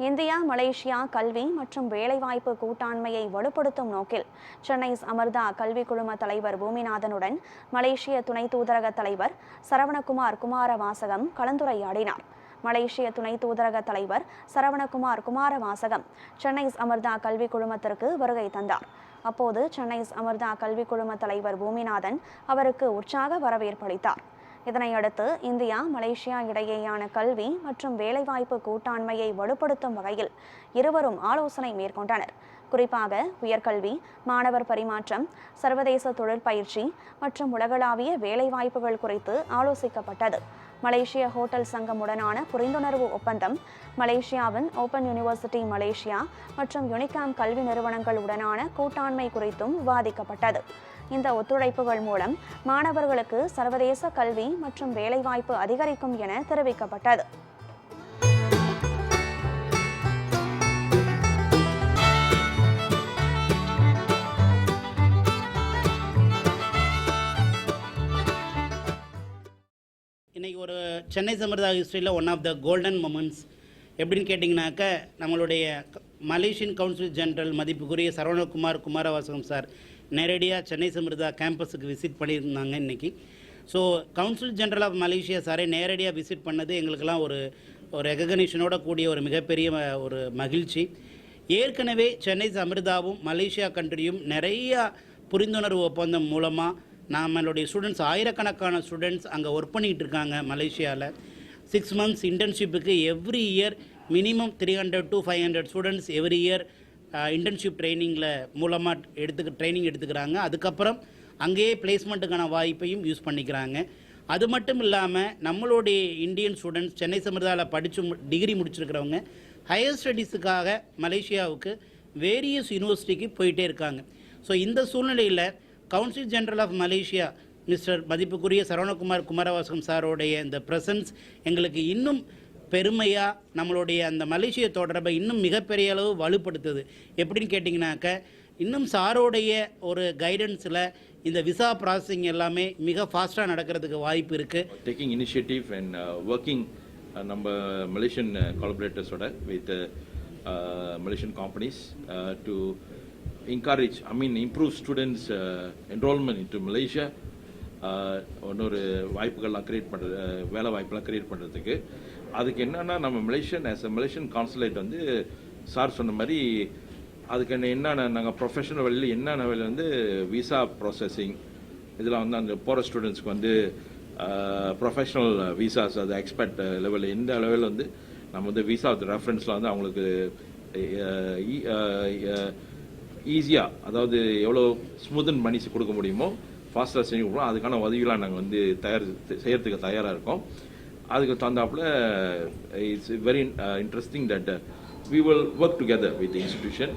India Malaysia கல்வி மற்றும் வேலைவாய்ப்பு கூட்டாண்மையை வலுப்படுத்தும் நோக்கில் சென்னை அமிர்தா கல்வி குழும தலைவர் பூமிநாதனுடன் மலேசிய துணை தூதரக தலைவர் சரவணகுமார் குமாரவாசகம் கலந்துரையாடினார். மலேசிய துணை தூதரக தலைவர் சரவணகுமார் குமாரவாசகம் சென்னை அமிர்தா கல்வி குழுமத்திற்கு வருகை தந்தார். அப்போது சென்னை அமிர்தா கல்வி குழும தலைவர் பூமிநாதன் அவருக்கு உற்சாக வரவேற்பளித்தார். இதனையடுத்து இந்தியா மலேசியா இடையேயான கல்வி மற்றும் வேலைவாய்ப்பு கூட்டாண்மையை வலுப்படுத்தும் வகையில் இருவரும் ஆலோசனை மேற்கொண்டனர். குறிப்பாக உயர்கல்வி, மாணவர் பரிமாற்றம், சர்வதேச தொழிற்பயிற்சி மற்றும் உலகளாவிய வேலைவாய்ப்புகள் குறித்து ஆலோசிக்கப்பட்டது. மலேசிய ஹோட்டல் சங்கமுடனான புரிந்துணர்வு ஒப்பந்தம், மலேசியாவின் ஓபன் யூனிவர்சிட்டி மலேசியா மற்றும் யுனிகாம் கல்வி நிறுவனங்கள் உடனான கூட்டாண்மை குறித்தும் விவாதிக்கப்பட்டது. இந்த ஒத்துழைப்புகள் மூலம் மாணவர்களுக்கு சர்வதேச கல்வி மற்றும் வேலைவாய்ப்பு அதிகரிக்கும் என தெரிவிக்கப்பட்டது. இன்றைக்கி ஒரு சென்னை சம்பிரதாய ஹிஸ்ட்ரியில் one of the golden moments எப்படின்னு கேட்டிங்கனாக்க, நம்மளுடைய மலேசியன் கவுன்சில் ஜெனரல் மதிப்புக்குரிய சரவணகுமார் குமாரவாசகம் சார் நேரடியாக சென்னை சம்பிரதா கேம்பஸுக்கு விசிட் பண்ணியிருந்தாங்க இன்றைக்கி. So council general of Malaysia சாரை நேரடியாக விசிட் பண்ணது எங்களுக்கெல்லாம் ஒரு ரெகக்னிஷனோட கூடிய ஒரு மிகப்பெரிய ஒரு மகிழ்ச்சி. ஏற்கனவே சென்னை அமிர்தாவும் மலேசியா கண்ட்ரியும் நிறையா புரிந்துணர்வு ஒப்பந்தம் மூலமாக நம்மளுடைய ஸ்டூடெண்ட்ஸ், ஆயிரக்கணக்கான ஸ்டூடெண்ட்ஸ் அங்கே ஒர்க் பண்ணிகிட்டு இருக்காங்க. மலேசியாவில் 6 months இன்டர்ன்ஷிப்புக்கு every year minimum 300 to 500 students every year internship ட்ரைனிங்கில் மூலமாக ட்ரைனிங் எடுத்துக்கிறாங்க. அதுக்கப்புறம் அங்கேயே பிளேஸ்மெண்ட்டுக்கான வாய்ப்பையும் யூஸ் பண்ணிக்கிறாங்க. அது மட்டும் இல்லாமல் நம்மளுடைய இந்தியன் ஸ்டூடெண்ட்ஸ் சென்னை சம்பிரதாயில் படித்து டிகிரி முடிச்சிருக்கிறவங்க ஹையர் ஸ்டடீஸுக்காக மலேசியாவுக்கு வேரியஸ் யூனிவர்சிட்டிக்கு போயிட்டே இருக்காங்க. ஸோ இந்த சூழ்நிலையில் council general of Malaysia mister மதிப்புக்குரிய சரவணகுமார் குமாரவாசகம் சாரோடைய இந்த ப்ரெசன்ஸ் எங்களுக்கு இன்னும் பெருமையாக நம்மளுடைய அந்த மலேசிய தொடர்பை இன்னும் மிகப்பெரிய அளவு வலுப்படுத்துது. எப்படின்னு கேட்டிங்கனாக்க, இன்னும் சாரோடைய ஒரு கைடன்ஸில் இந்த விசா ப்ராசஸிங் எல்லாமே மிக ஃபாஸ்ட்டாக நடக்கிறதுக்கு வாய்ப்பு இருக்குது. டேக்கிங் இனிஷியேட்டிவ் அண்ட் ஒர்க்கிங் நம்ம மலேசியன் கொலபரேட்டர்ஸோட with Malaysian companies to encourage, improve students enrollment into Malaysia. இன்னொரு வாய்ப்புகள்லாம் க்ரியேட் பண்ணுறது, வேலை வாய்ப்பெல்லாம் க்ரியேட் பண்ணுறதுக்கு அதுக்கு என்னென்னா, நம்ம மலேசியன் கான்சுலேட் வந்து சார் சொன்ன மாதிரி அதுக்கு என்னென்ன நாங்கள் ப்ரொஃபஷனல் வழியில் என்னென்ன வழியில் வந்து விசா ப்ராசஸிங் இதெல்லாம் வந்து அந்த போகிற ஸ்டூடெண்ட்ஸ்க்கு வந்து ப்ரொஃபஷனல் விசாஸ், அது எக்ஸ்பர்ட் லெவலில் எந்த லெவலில் வந்து நம்ம வந்து விசா ரெஃபரன்ஸில் வந்து அவங்களுக்கு ஈஸியாக, அதாவது எவ்வளோ ஸ்மூத்தன் பண்ணி கொடுக்க முடியுமோ ஃபாஸ்ட்டாக செஞ்சு கொடுப்போம். அதுக்கான உதவிலாம் நாங்கள் வந்து செய்யறதுக்கு தயாராக இருக்கோம். அதுக்கு தகுந்தாப்புல it's very interesting that we will work together with the institution.